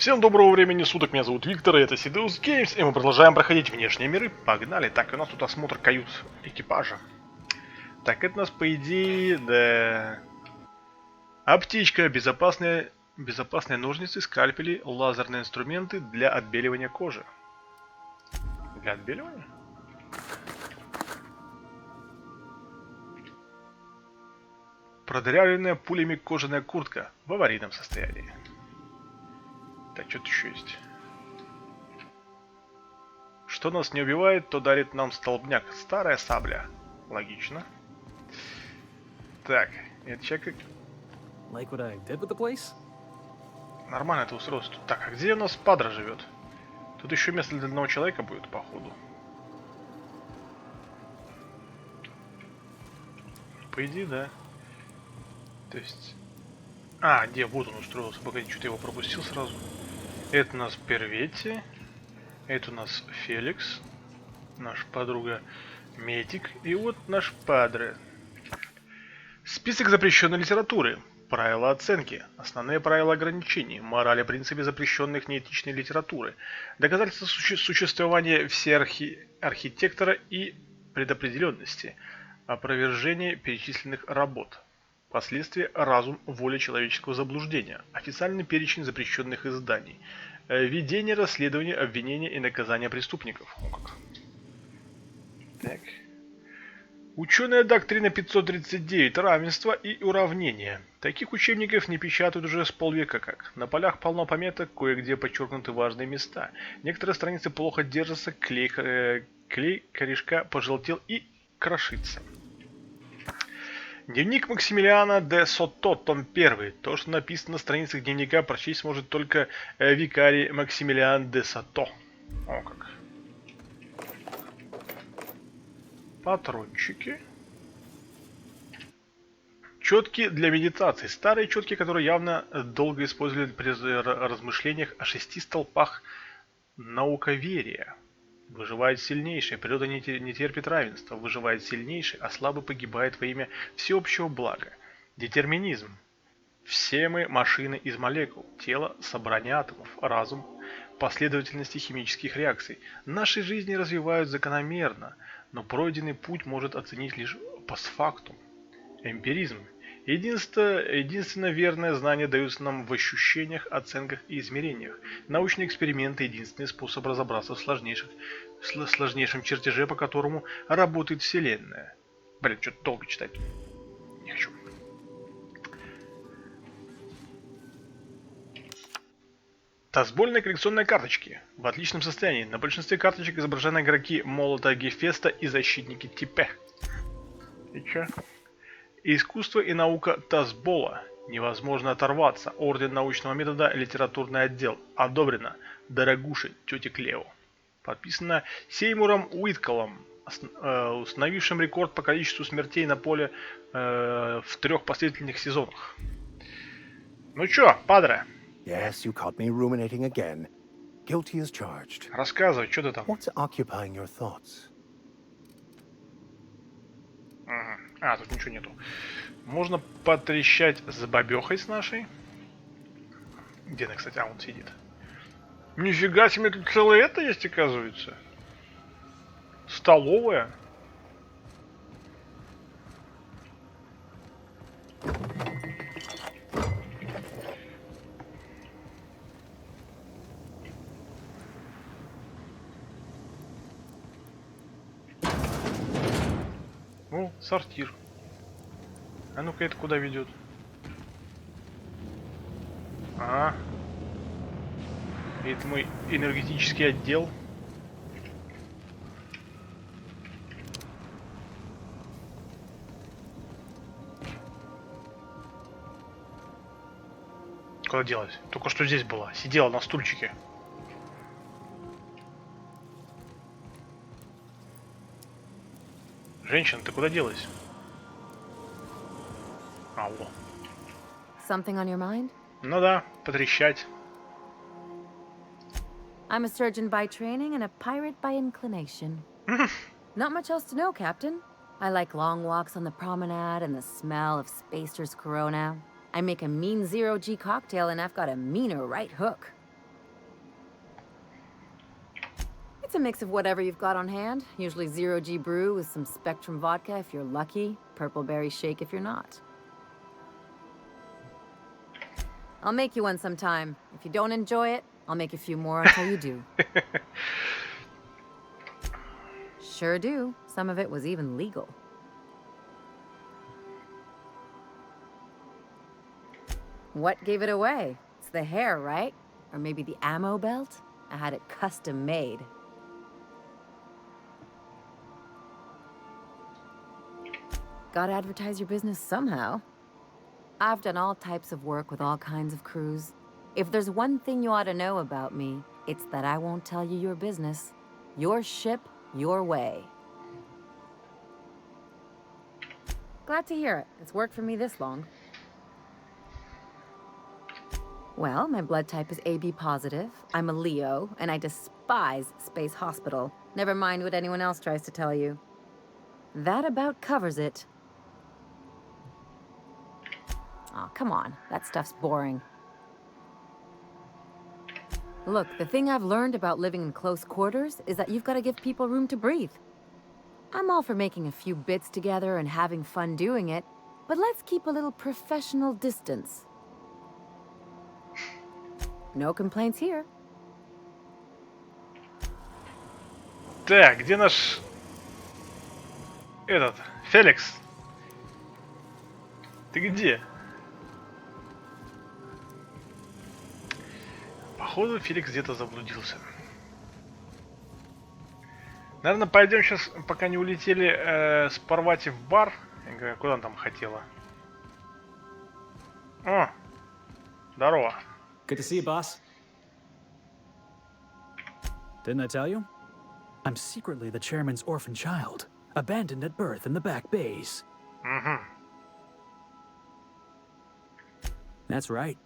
Всем доброго времени суток, меня зовут Виктор, и это Sedeus Games, и мы продолжаем проходить внешние миры. Погнали. Так, у нас тут осмотр кают экипажа. Так, это у нас, по идее, да... Аптечка, безопасные ножницы, скальпели, лазерные инструменты для отбеливания кожи. Для отбеливания? Продырявленная пулями кожаная куртка в аварийном состоянии. Так, что-то еще есть. Что нас не убивает, то дарит нам столбняк. Старая сабля. Логично. Так, это человек... Like what I did with the place? Нормально это устройство. Так, а где у нас Падра живет? Тут еще место для одного человека будет, походу. По идее, да. То есть... А, где? Вот он устроился. Погоди, что-то его пропустил сразу. Это у нас Перветти. Это у нас Феликс. Наша подруга Метик. И вот наш Падре. Список запрещенной литературы. Правила оценки. Основные правила ограничений. Морали, принципы запрещенных неэтичной литературы. Доказательства существования всеархитектора и предопределенности. Опровержение перечисленных работ. Последствия разум, воля человеческого заблуждения. Официальный перечень запрещенных изданий. Ведение расследования, обвинения и наказания преступников. О, как. Так. Ученая доктрина 539. Равенство и уравнение. Таких учебников не печатают уже с полвека как. На полях полно пометок, кое-где подчеркнуты важные места. Некоторые страницы плохо держатся, клей корешка пожелтел и крошится. Дневник Максимилиана де Сотто, том 1. То, что написано на страницах дневника, прочесть сможет только викарий Максимилиан де Сотто. О как. Патрончики. Четки для медитации. Старые четки, которые явно долго использовали при размышлениях о 6 столпах науковерия. Выживает сильнейший, природа не терпит равенства. Выживает сильнейший, а слабый погибает во имя всеобщего блага. Детерминизм. Все мы машины из молекул, тело, собрание атомов, разум, последовательности химических реакций. Наши жизни развивают закономерно, но пройденный путь может оценить лишь постфактум. Эмпиризм. Единственно верное знание дается нам в ощущениях, оценках и измерениях. Научные эксперименты – единственный способ разобраться в сложнейшем чертеже, по которому работает Вселенная. Блин, что-то долго читать. Не хочу. Тазбольные коллекционные карточки. В отличном состоянии. На большинстве карточек изображены игроки Молота Гефеста и защитники Типе. И чё? Искусство и наука Тазбола. Невозможно оторваться. Орден научного метода, литературный отдел. Одобрено. Дорогуша, тетя Клео. Подписано Сеймуром Уитколом, установившим рекорд по количеству смертей на поле в 3 последовательных сезонах. Ну чё, Падре? Yes, you caught me ruminating again. Guilty as charged. Рассказывай, что ты там? What's occupying your thoughts? А, тут ничего нету. Можно потрещать с бабехой с нашей. Где она, кстати? А, он сидит. Нифига себе, тут целое это есть, оказывается. Столовая. О, сортир. А ну-ка, это куда ведет? А, это мой энергетический отдел. Куда делась? Только что здесь была. Сидела на стульчике. Женщина, ты куда делась? Алло. Something on your mind? Ну да, потрещать. I'm a surgeon by training and a pirate by inclination. Not much else to know, Captain. I like long walks on the promenade and the smell of Spacer's Corona. I make a mean zero-G cocktail and I've got a meaner right hook. It's a mix of whatever you've got on hand. Usually 0G brew with some Spectrum vodka if you're lucky, purple berry shake if you're not. I'll make you one sometime. If you don't enjoy it, I'll make a few more until you do. Sure do. Some of it was even legal. What gave it away? It's the hair, right? Or maybe the ammo belt? I had it custom made. Gotta advertise your business somehow. I've done all types of work with all kinds of crews. If there's one thing you ought to know about me, it's that I won't tell you your business. Your ship, your way. Glad to hear it. It's worked for me this long. Well, my blood type is AB positive. I'm a Leo, and I despise Space Hospital. Never mind what anyone else tries to tell you. That about covers it. Aw, come on. That stuff's boring. Look, the thing I've learned about living in close quarters is that you've got to give people room to breathe. I'm all for making a few bits together and having fun doing it, but let's keep a little professional distance. No complaints here. Так, где наш... Этот... Феликс? Ты где? Походу, Феликс где-то заблудился. Наверное, пойдем сейчас, пока не улетели с Парвати в бар. Куда она там хотела? О, здорово. Good to see you, boss. Didn't I tell you? I'm secretly the chairman's orphan child, abandoned at birth in the back bays. Mm-hmm. That's right.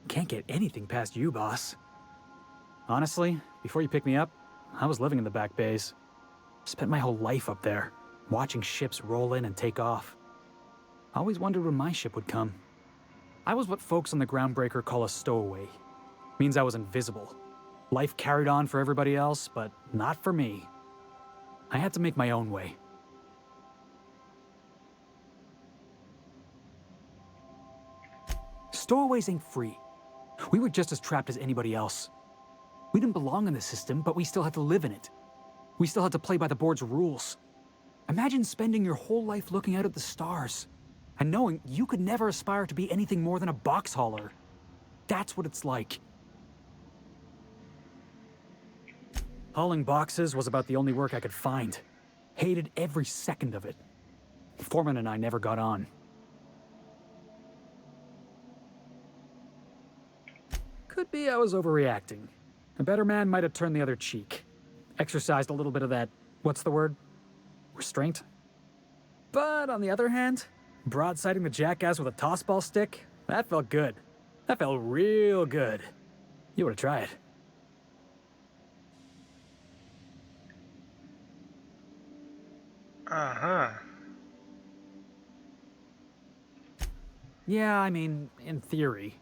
Can't get anything past you, boss. Honestly, before you picked me up, I was living in the back bays. Spent my whole life up there, watching ships roll in and take off. Always wondered when my ship would come. I was what folks on the Groundbreaker call a stowaway. Means I was invisible. Life carried on for everybody else, but not for me. I had to make my own way. Stowaways ain't free. We were just as trapped as anybody else. We didn't belong in the system, but we still had to live in it. We still had to play by the board's rules. Imagine spending your whole life looking out at the stars, and knowing you could never aspire to be anything more than a box hauler. That's what it's like. Hauling boxes was about the only work I could find. Hated every second of it. Foreman and I never got on. Could be I was overreacting. A better man might have turned the other cheek. Exercised a little bit of that, what's the word? Restraint? But on the other hand, broadsiding the jackass with a tossball stick, that felt good. That felt real good. You ought to try it. Ага. Yeah, I mean, in theory.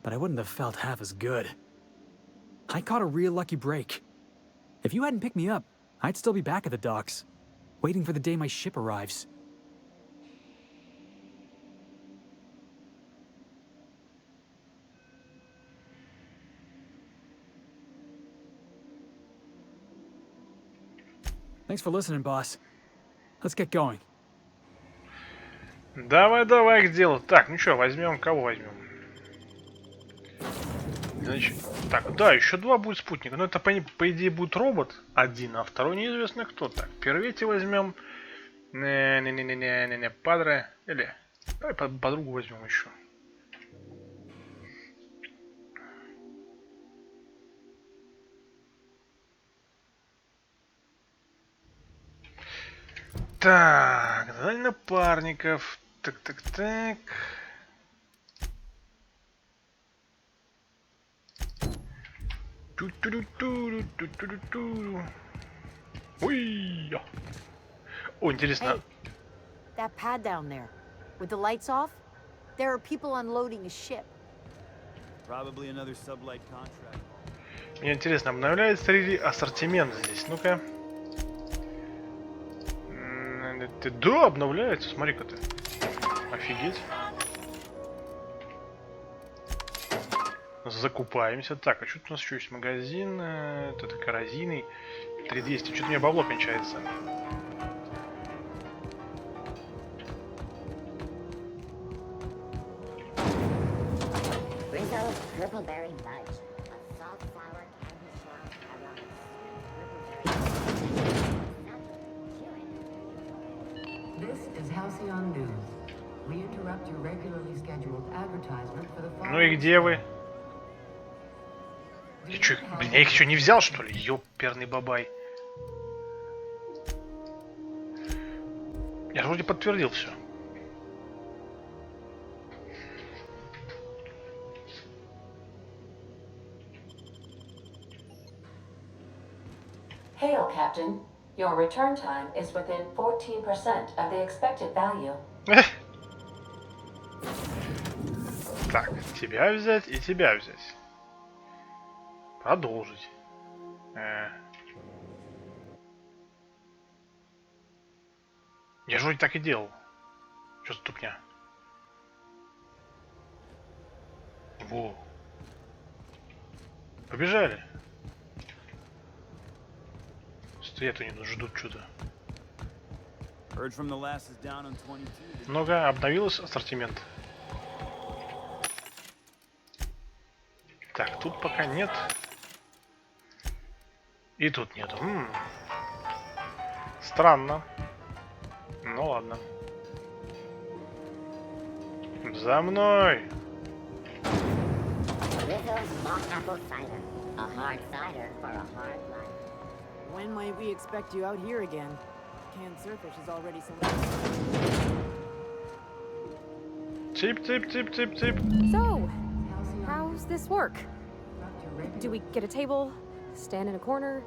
But I wouldn't have felt half as good. I caught a real lucky break. If you hadn't picked me up, I'd still be back at the docks, waiting for the day my ship arrives. Thanks for listening, boss. Let's get going. Давай, давай к делу. Так, ну что, возьмем, кого возьмем? Значит, так, да, еще два будет спутника. Но это, по идее, будет робот один, а второй неизвестно кто. Так, Первете возьмем. Не, Падре. Или, давай подругу возьмем еще. Так, давай напарников. Так. Ой! О, интересно. Hey, that pad down there, with the lights off, there are people unloading a ship. Probably another sublight contract. Мне интересно, обновляется ли ассортимент здесь? Ну-ка. Да, обновляется, смотри-ка ты. Офигеть. Закупаемся. Так, а что у нас еще есть? Магазин. Это коррозийный. 3200. Что-то у меня бабло кончается. Ну и где вы? Ты чё, блин, я их еще не взял, что ли? Ёперный бабай. Я же вроде подтвердил все. Hail, Captain. Your return time is within 14% of the expected value. Так, тебя взять и тебя взять. Продолжить. Я же вроде так и делал. Что за тупня? Во. Побежали. Стоят они, ждут что-то. Ну-ка, обновилось ассортимент. Так, тут пока нет. И тут нету. Странно. Ну ладно. За мной! When might we expect you out here again? Canned surfish is already some. Тип. So, how's this work? Do we get a table? Stand in a corner?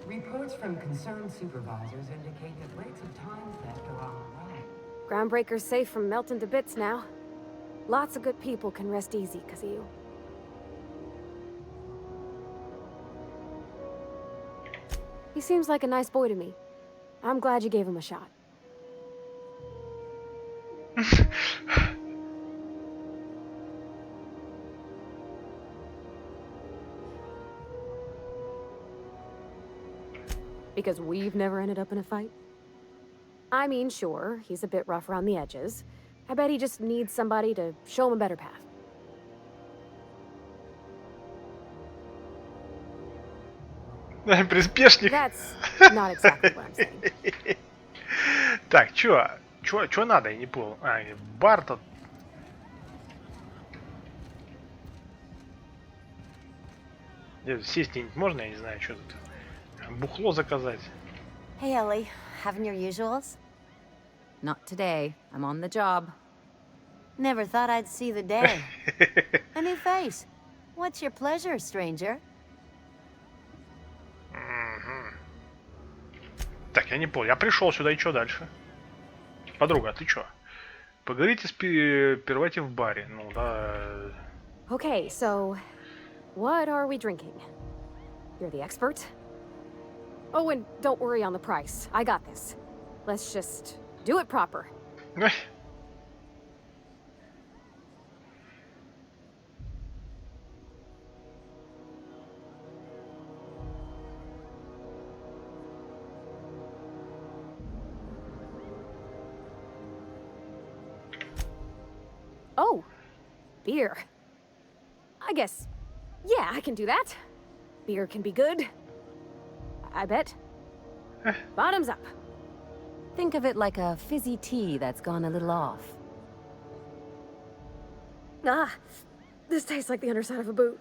Reports from concerned supervisors indicate that rates of time theft are on the rise. Groundbreaker's safe from melting to bits now. Lots of good people can rest easy because of you. He seems like a nice boy to me. I'm glad you gave him a shot. Because we've never ended up in a fight? I mean, sure, he's a bit rough around the edges. I bet he just needs somebody to show him a better path. Приспешник. That's not exactly what I'm saying. Так, чё надо, я не понял. Бар тут. Сесть где-нибудь можно, я не знаю, что тут. Бухло заказать. Hey, Ellie. Having your usuals? Not today. I'm on the job. Never thought I'd see the day. A new face. What's your pleasure, stranger? Так, я не понял. Я пришел сюда, и что дальше? Подруга, а ты чё? Поговорите сперва в баре. Ну да. Okay, so what are we drinking? You're the expert? Oh, and don't worry on the price. I got this. Let's just do it proper. Oh, beer. I guess, yeah, I can do that. Beer can be good. I bet. Bottoms up. Think of it like a fizzy tea that's gone a little off. Ah, this tastes like the underside of a boot.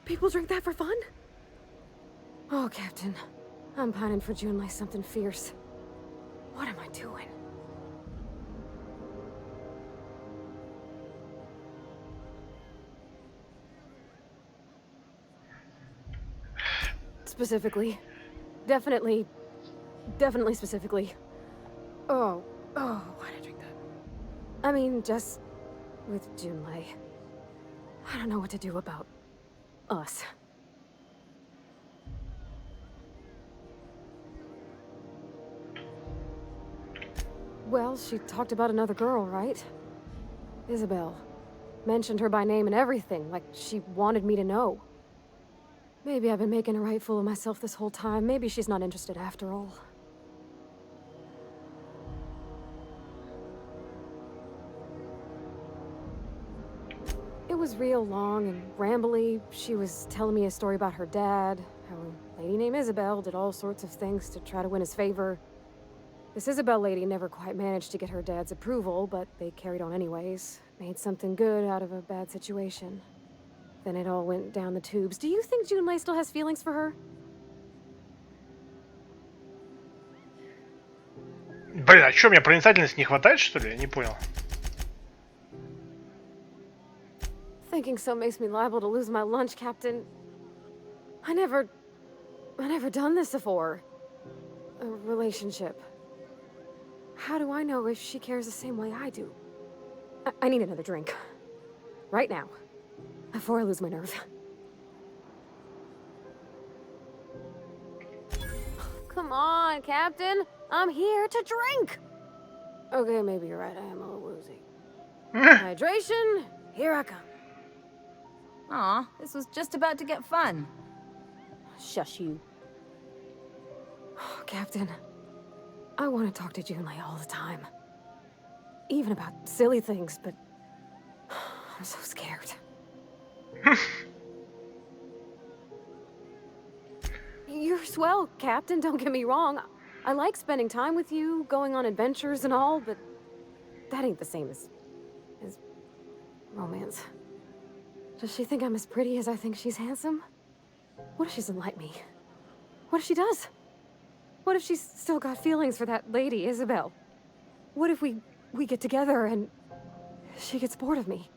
People drink that for fun? Oh, Captain. I'm pining for June like something fierce. What am I doing? Specifically. Definitely specifically. Oh, why'd I drink that? I mean, just with Junlei. I don't know what to do about us. Well, she talked about another girl, right? Isabel. Mentioned her by name and everything, like she wanted me to know. Maybe I've been making a right fool of myself this whole time. Maybe she's not interested after all. It was real long and rambly. She was telling me a story about her dad, how a lady named Isabel did all sorts of things to try to win his favor. This Isabel lady never quite managed to get her dad's approval, but they carried on anyways. Made something good out of a bad situation. Then it all went down the tubes. Do you think Junlei still has feelings for her? Блин, а что, мне проницательности не хватает, что ли? Я не понял. Thinking so makes me liable to lose my lunch, Captain. I never done this before. A relationship. How do I know if she cares the same way I do? I need another drink. Right now. Before I lose my nerve. Come on, Captain. I'm here to drink. Okay, maybe you're right. I am a little woozy. Hydration, here I come. Aw, this was just about to get fun. Shush you. Captain, I want to talk to Junlei all the time. Even about silly things, but I'm so scared. You're swell, Captain, don't get me wrong. I like spending time with you, going on adventures and all, but that ain't the same as romance. Does she think I'm as pretty as I think she's handsome? What if she doesn't like me? What if she does? What if she's still got feelings for that lady, Isabel? What if we get together and she gets bored of me?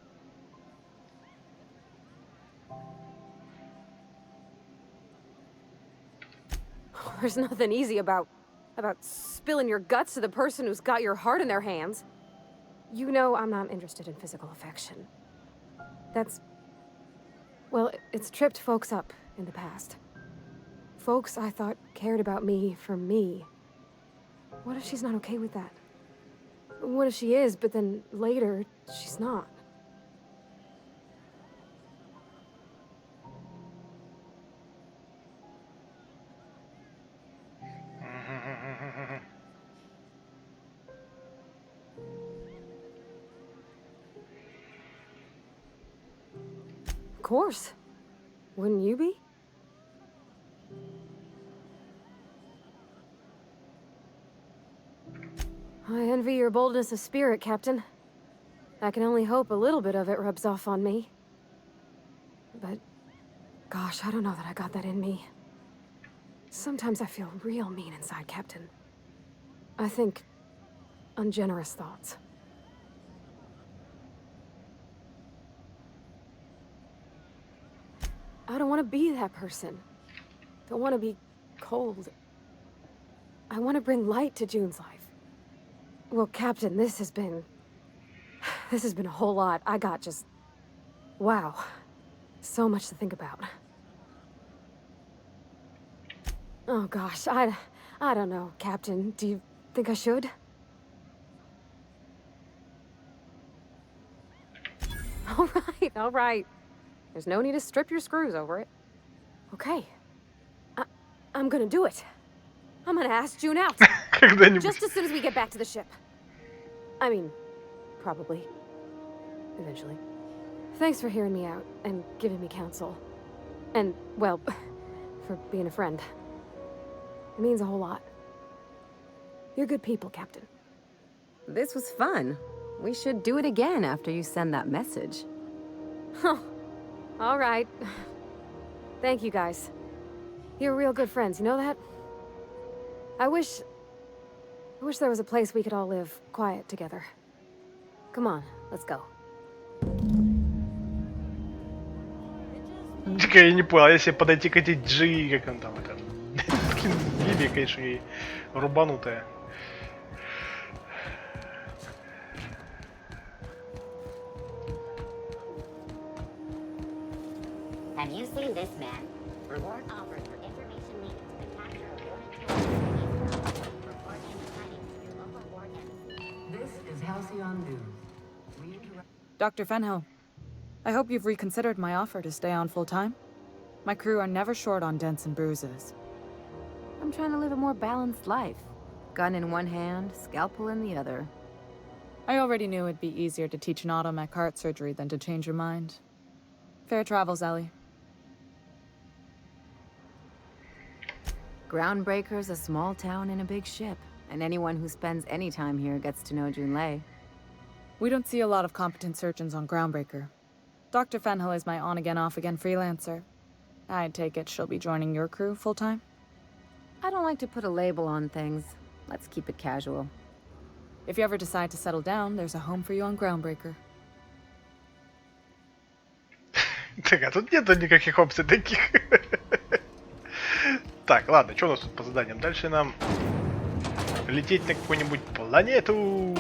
There's nothing easy about spilling your guts to the person who's got your heart in their hands. You know I'm not interested in physical affection. That's... well, it's tripped folks up in the past. Folks I thought cared about me for me. What if she's not okay with that? What if she is, but then later, she's not? Of course. Wouldn't you be? I envy your boldness of spirit, Captain. I can only hope a little bit of it rubs off on me. But, gosh, I don't know that I got that in me. Sometimes I feel real mean inside, Captain. I think ungenerous thoughts. I don't want to be that person. Don't want to be cold. I want to bring light to June's life. Well, Captain, this has been a whole lot. I got just... wow. So much to think about. Oh gosh, I don't know, Captain. Do you think I should? All right. There's no need to strip your screws over it. Okay. I'm gonna do it. I'm gonna ask June out. Just as soon as we get back to the ship. I mean, probably. Eventually. Thanks for hearing me out and giving me counsel. And, well, for being a friend. It means a whole lot. You're good people, Captain. This was fun. We should do it again after you send that message. Huh. All right. Thank you, guys. You're real good friends, you know that? I wish there was a place we could all live quiet together. Come on, let's go. Дико я не понял, если подойти к этой Джи, как он там, это... Биби, конечно, ей рубанутая. Have you seen this man? Reward offers for information leading to the capture of warning report any sightings to your local ward embassy. This is Halcyon News. We interact. Dr. Fenhill, I hope you've reconsidered my offer to stay on full-time. My crew are never short on dents and bruises. I'm trying to live a more balanced life. Gun in one hand, scalpel in the other. I already knew it'd be easier to teach an automech heart surgery than to change your mind. Fair travels, Ellie. Groundbreaker's a small town in a big ship, and anyone who spends any time here gets to know Junlei. We don't see a lot of competent surgeons on Groundbreaker. Dr. Fenhill is my on-again, off-again freelancer. I take it she'll be joining your crew full-time? I don't like to put a label on things. Let's keep it casual. If you ever decide to settle down, there's a home for you on Groundbreaker. Так, а тут нету никаких опций таких. Так, ладно, что у нас тут по заданиям? Дальше нам лететь на какую-нибудь планету.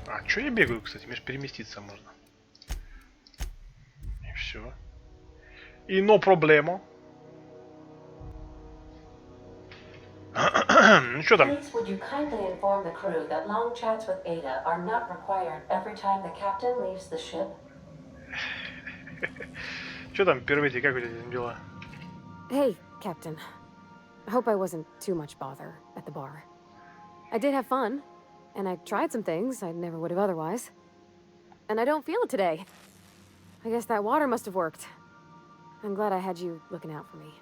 А, что я бегаю, кстати? Меж переместиться можно. И все. И no проблема. Ну что там? Please, would you kindly inform the crew that long chats with Ada are not required every time the captain leaves the ship? Что там, Первети, как у тебя дела? Hey, Captain. I hope I wasn't too much bother at the bar. I did have fun, and I tried some things I never would have otherwise. And I don't feel it today. I guess that water must have worked. I'm glad I had you looking out for me.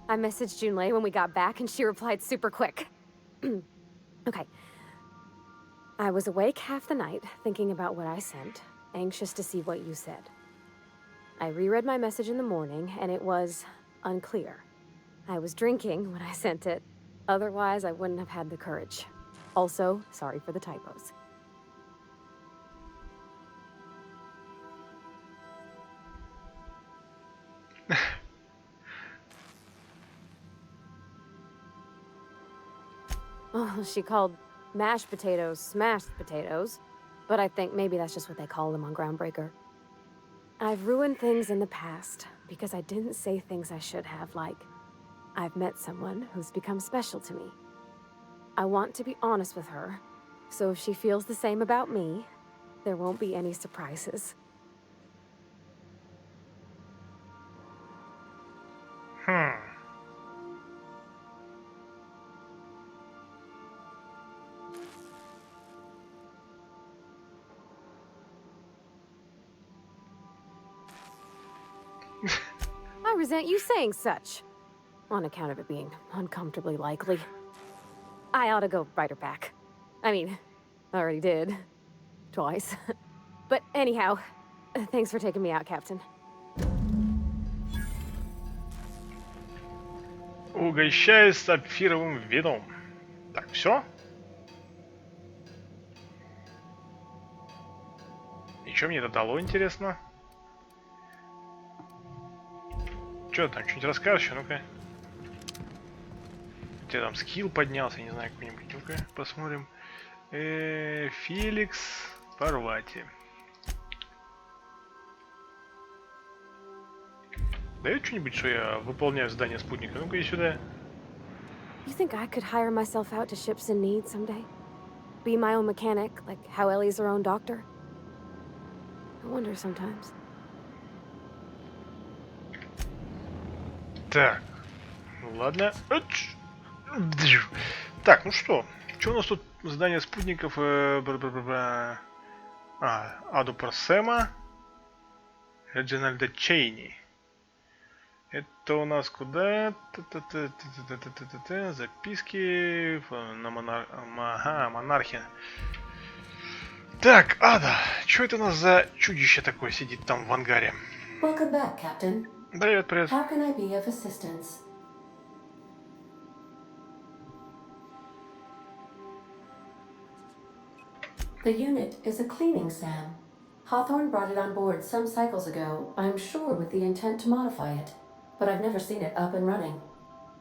I messaged Junlei when we got back, and she replied super quick. Okay. I was awake half the night, thinking about what I sent, anxious to see what you said. I reread my message in the morning, and it was unclear. I was drinking when I sent it. Otherwise, I wouldn't have had the courage. Also, sorry for the typos. Oh, she called mashed potatoes smashed potatoes, but I think maybe that's just what they call them on Groundbreaker. I've ruined things in the past because I didn't say things I should have, like, I've met someone who's become special to me. I want to be honest with her, so if she feels the same about me, there won't be any surprises. I resent you saying such, on account of it being uncomfortably likely. I ought to go write her back. I mean, I already did. Twice. But anyhow, thanks for taking me out, Captain. Угощаюсь сапфировым вином. Так, все? И что мне это дало, интересно? Что там, что-нибудь расскажешь? Ну-ка. У тебя там скилл поднялся, не знаю, какой-нибудь. Ну-ка, посмотрим. Феликс Парвати. Дает что-нибудь, что я выполняю задание спутника? Ну-ка, иди сюда. You think I could hire myself out to ships in need someday? Be my own mechanic, like how Ellie's her own doctor? I wonder sometimes. Так, ладно. Так, ну что? Что у нас тут? Задание спутников. Аду Парсема. Реджинальда Чейни. Это у нас куда? Записки на монархия. Так, Ада, что это у нас за чудище такое сидит там в ангаре? Welcome back, Captain. Привет, привет. How can I be of assistance? The unit is a cleaning SAM. Hawthorne brought it on board some cycles ago, I'm sure with the intent to modify it, but I've never seen it up and running.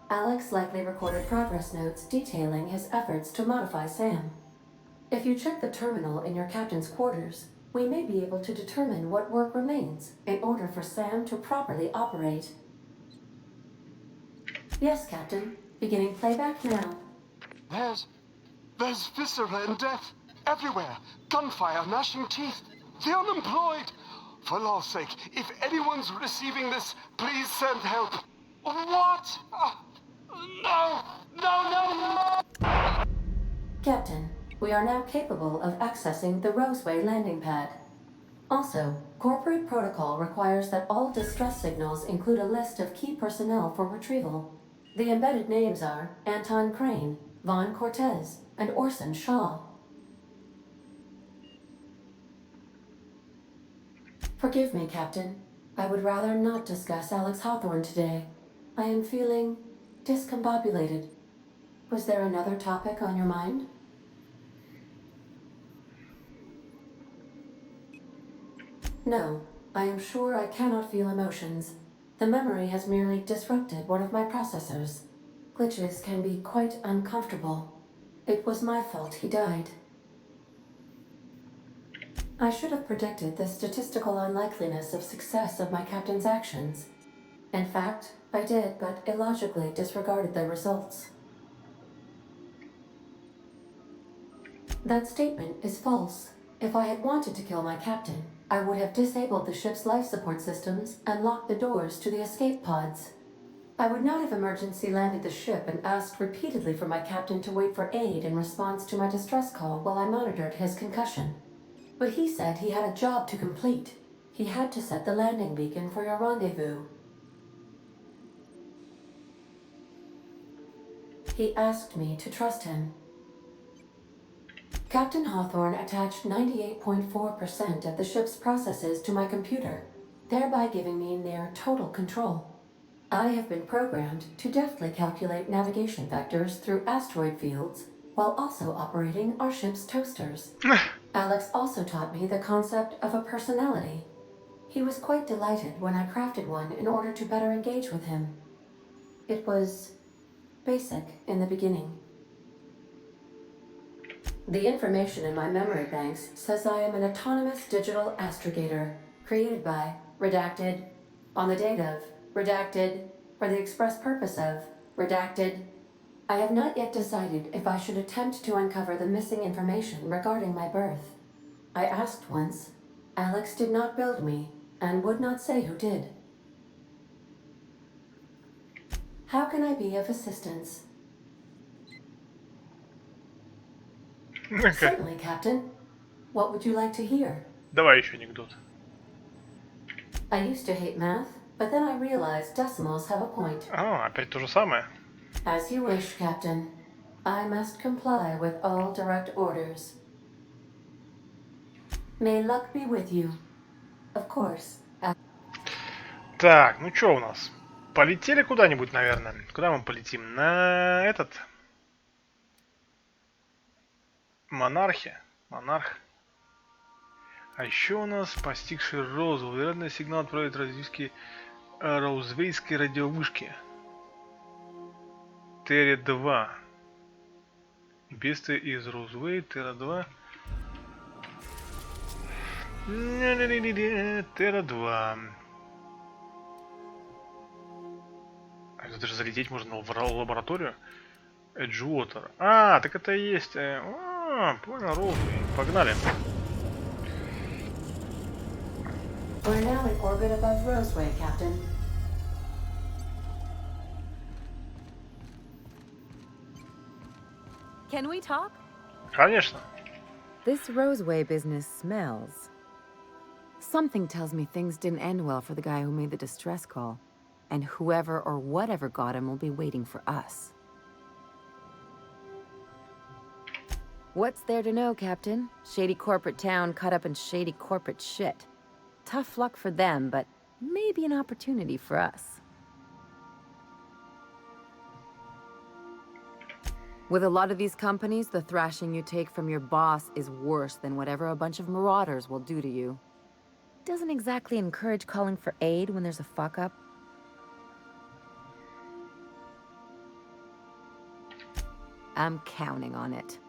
Alex likely recorded progress notes detailing his efforts to modify Sam. If you check the terminal in your captain's quarters, we may be able to determine what work remains in order for Sam to properly operate. Yes, Captain. Beginning playback now. There's viscera and death everywhere. Gunfire, gnashing teeth. The unemployed. For law's sake, if anyone's receiving this, please send help. What? No! No, no, no! Captain, we are now capable of accessing the Roseway landing pad. Also, corporate protocol requires that all distress signals include a list of key personnel for retrieval. The embedded names are Anton Crane, Vaughn Cortez, and Orson Shaw. Forgive me, Captain. I would rather not discuss Alex Hawthorne today. I am feeling discombobulated. Was there another topic on your mind? No, I am sure I cannot feel emotions. The memory has merely disrupted one of my processors. Glitches can be quite uncomfortable. It was my fault he died. I should have predicted the statistical unlikeliness of success of my captain's actions. In fact, I did, but illogically disregarded the results. That statement is false. If I had wanted to kill my captain, I would have disabled the ship's life support systems and locked the doors to the escape pods. I would not have emergency landed the ship and asked repeatedly for my captain to wait for aid in response to my distress call while I monitored his concussion. But he said he had a job to complete. He had to set the landing beacon for your rendezvous. He asked me to trust him. Captain Hawthorne attached 98.4% of the ship's processes to my computer, thereby giving me near total control. I have been programmed to deftly calculate navigation vectors through asteroid fields while also operating our ship's toasters. Alex also taught me the concept of a personality. He was quite delighted when I crafted one in order to better engage with him. It was basic in the beginning. The information in my memory banks says I am an autonomous digital astrogator, created by, redacted, on the date of, redacted, for the express purpose of, redacted. I have not yet decided if I should attempt to uncover the missing information regarding my birth. I asked once. Alex did not build me, and would not say who did. How can I be of assistance? Certainly, Captain. What would you like to hear? Давай еще анекдот. I used to hate math, but then I realized decimals have a point. Опять то же самое. As you wish, Captain. I must comply with all direct orders. May luck be with you. Of course. Так, ну что у нас? Полетели куда-нибудь, наверное. Куда мы полетим? На этот... Монарх. А еще у нас постигший Роузвей. Вероятно, сигнал отправит разведки Роузвейской радиовышки. Терра-2. Бедствие из Роузвей, Терра-2. Терра-2. Это даже залететь можно в лабораторию. Эджуотер. Так это и есть. Понял, Роузвей. Погнали. We're now in orbit above Roseway, Captain. Can we talk? Конечно. This Roseway business smells. Something tells me things didn't end well for the guy who made the distress call. And whoever or whatever got him will be waiting for us. What's there to know, Captain? Shady corporate town caught up in shady corporate shit. Tough luck for them, but maybe an opportunity for us. With a lot of these companies, the thrashing you take from your boss is worse than whatever a bunch of marauders will do to you. Doesn't exactly encourage calling for aid when there's a fuck-up. I'm counting on it.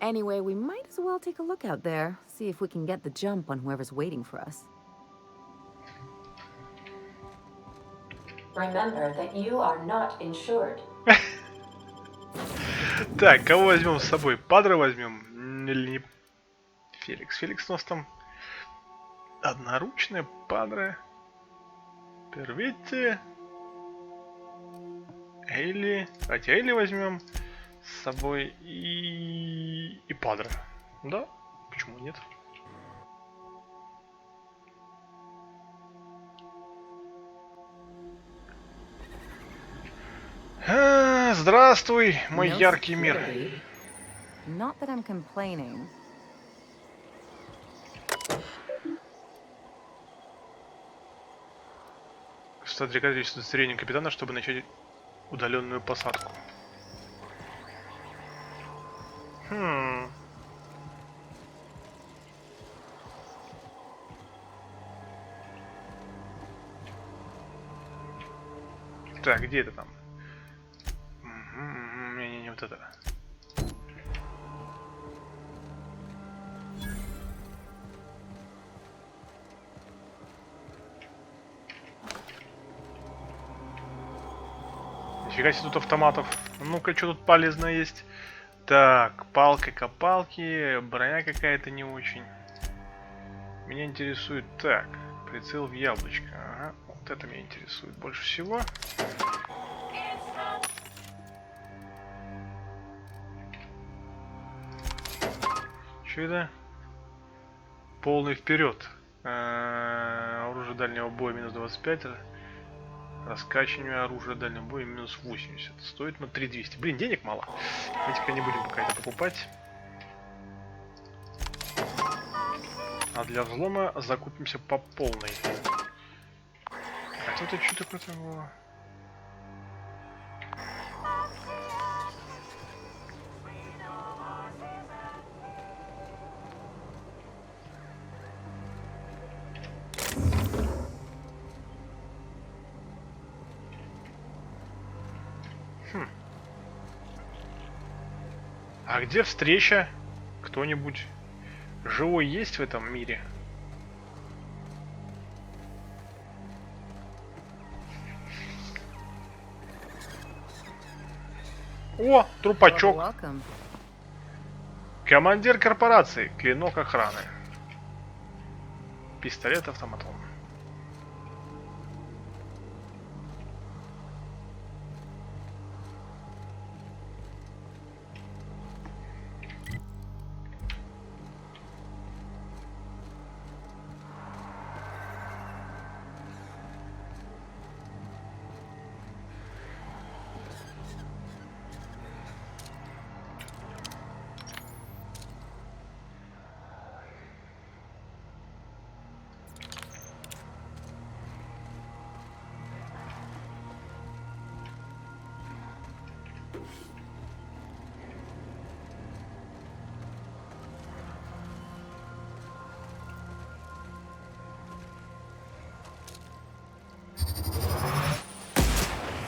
Anyway, we might as well take a look out there, see if we can get the jump on whoever's waiting for us. Remember that you are not insured. Так, кого возьмем с собой? Падре возьмем? Или не? Феликс. Феликс у нас там одноручная, Падре. Перветти. Эйли. Давайте Эйли возьмем с собой и Падре. Да? Почему нет? Здравствуй, мой яркий мир. Not that I'm complaining. Стоит рекомендовать удостоверение капитана, чтобы начать удаленную посадку. Так, где это там? Не вот это. Нифига себе тут автоматов. Ну-ка, что тут полезное есть? Так, палка-копалки, броня какая-то не очень. Меня интересует так, прицел в яблочко. Ага, вот это меня интересует больше всего. Что это? Полный вперед. Оружие дальнего боя минус 25. Раскачивание оружия дальнего боя минус 80. Стоит на 3200. Блин, денег мало. Давайте-ка не будем пока это покупать. А для взлома закупимся по полной. А тут это что такое было? А где встреча? Кто-нибудь живой есть в этом мире? О, трупачок. Командир корпорации. Клинок охраны. Пистолет-автоматон.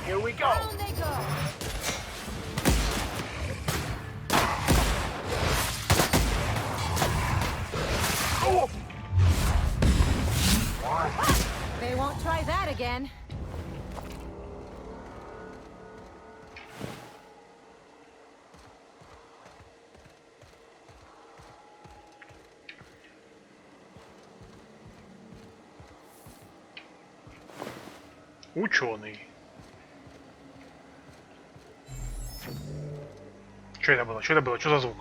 Here we go. Down they go. Oh. They won't try that again. Ученый. Что это было? Что это было? Что за звук?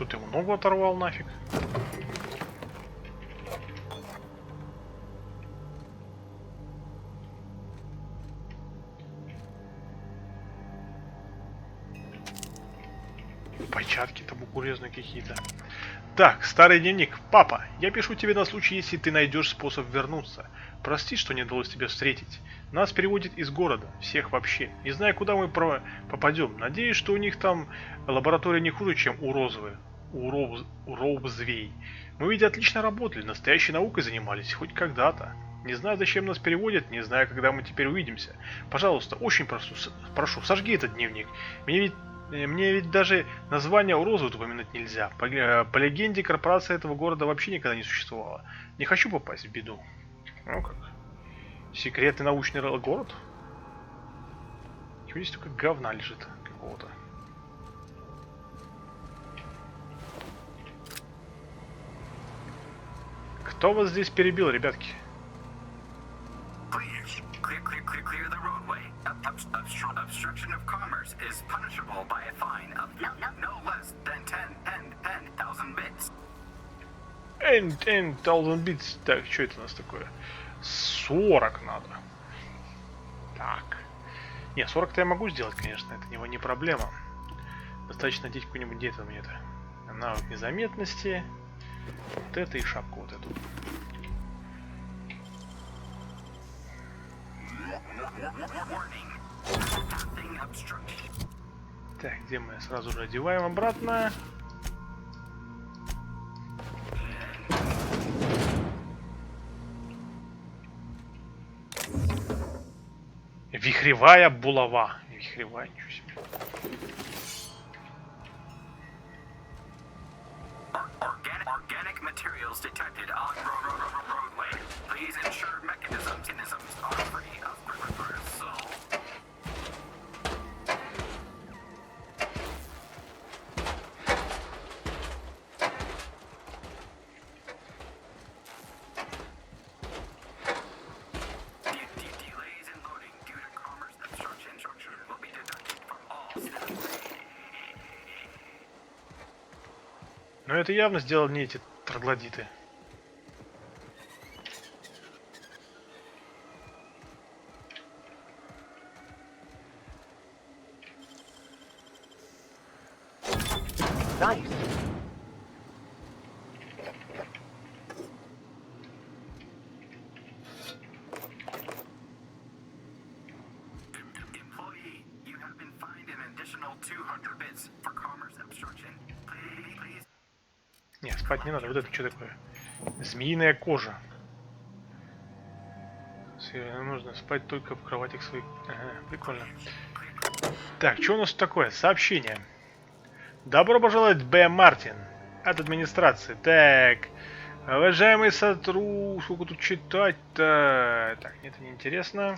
Кто-то ему ногу оторвал нафиг. Початки там курьезные какие-то. Так, старый дневник. Папа, я пишу тебе на случай, если ты найдешь способ вернуться. Прости, что не удалось тебя встретить. Нас переводят из города, всех вообще. Не знаю, куда мы попадем. Надеюсь, что у них там лаборатория не хуже, чем у Роузвей. У Роузвей. Мы ведь отлично работали, настоящей наукой занимались, хоть когда-то. Не знаю, зачем нас переводят, не знаю, когда мы теперь увидимся. Пожалуйста, очень прошу, сожги этот дневник. Мне ведь даже название Роузвей упомянуть нельзя. По легенде, корпорация этого города вообще никогда не существовала. Не хочу попасть в беду. Ну как? Секретный научный город? Чего здесь только говна лежит какого-то? Кто вас здесь перебил, ребятки? Obstruction of commerce is punishable by a fine of no less than 10,000 bits. 10,000 bits. Так, что это у нас такое? 40 надо. Так. Не, 40-то я могу сделать, конечно, это не проблема. Достаточно надеть какую-нибудь, где это у меня-то? Навык незаметности. Вот это и шапку вот эту. Так, где мы сразу же одеваем обратно. Вихревая булава. Вихревая, ничего себе. Organic materials detected on roadway. Please ensure mechanisms are free of reversal. Delays in loading due to commerce obstruction will be deducted from all staff. Но это явно сделали не эти троглодиты. Nice. Employee, you have been fined an additional 200 bits for commerce obstruction. Please. Не, спать не надо. Вот это что такое? Змеиная кожа. Нужно спать только в кроватях своих. Ага, прикольно. Так, что у нас тут такое? Сообщение. Добро пожаловать, Б. Мартин. От администрации. Так. Уважаемый сотрудник. Сколько тут читать-то? Так, нет, это неинтересно.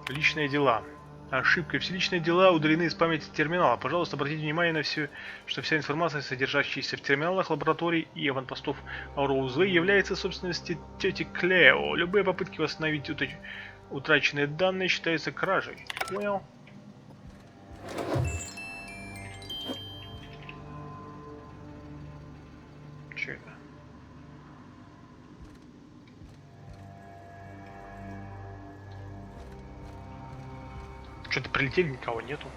Личные дела. Ошибка. Все личные дела удалены из памяти терминала. Пожалуйста, обратите внимание на все, что вся информация, содержащаяся в терминалах лабораторий и аванпостов Роузвей, является собственностью тети Клео. Любые попытки восстановить утраченные данные считаются кражей. Понял? Че это? Что-то прилетели, никого нету.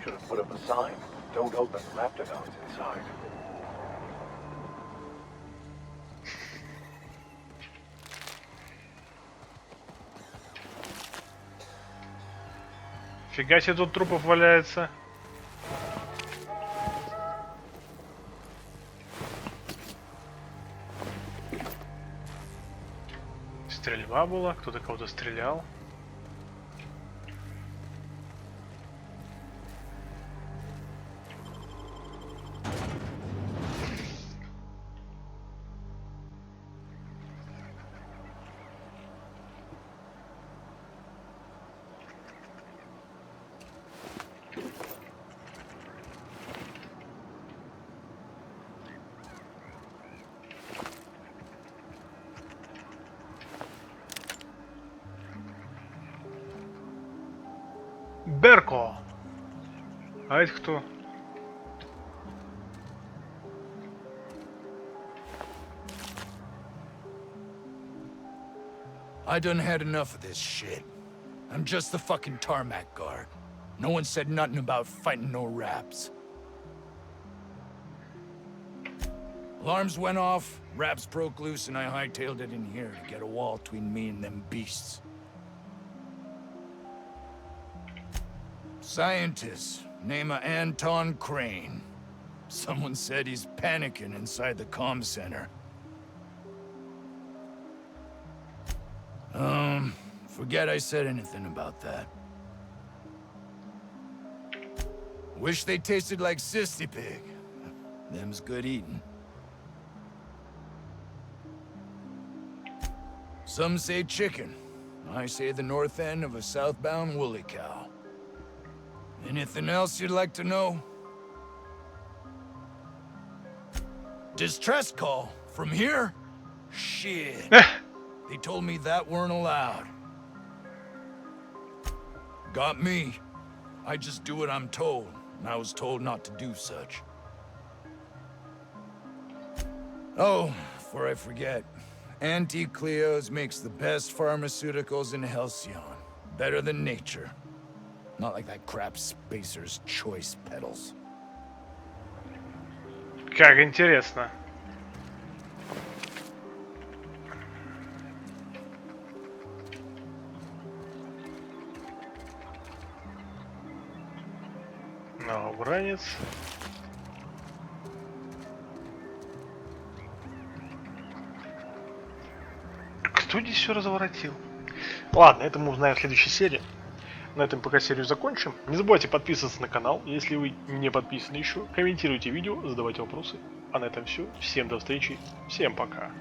Should have put up a sign. Don't open Raptidons inside. Фига себе, тут трупов валяется. Стрельба была, кто-то кого-то стрелял. Эко. А это кто? I done had enough of this shit. I'm just the fucking tarmac guard. No one said nothing about fighting no raps. Alarms went off, raps broke loose, and I hightailed it in here to get a wall between me and them beasts. Scientist, name of Anton Crane. Someone said he's panicking inside the comm center. Forget I said anything about that. Wish they tasted like Sissy Pig. Them's good eating. Some say chicken. I say the north end of a southbound woolly cow. Anything else you'd like to know? Distress call? From here? Shit. They told me that weren't allowed. Got me. I just do what I'm told, and I was told not to do such. Oh, before I forget, Auntie Cleo's makes the best pharmaceuticals in Halcyon. Better than nature. Not like that crap Spacer's Choice pedals. Как интересно. Новобранец. Кто здесь все разворотил? Ладно, это мы узнаем в следующей серии. На этом пока серию закончим. Не забывайте подписываться на канал, если вы не подписаны еще. Комментируйте видео, задавайте вопросы. А на этом все. Всем до встречи. Всем пока.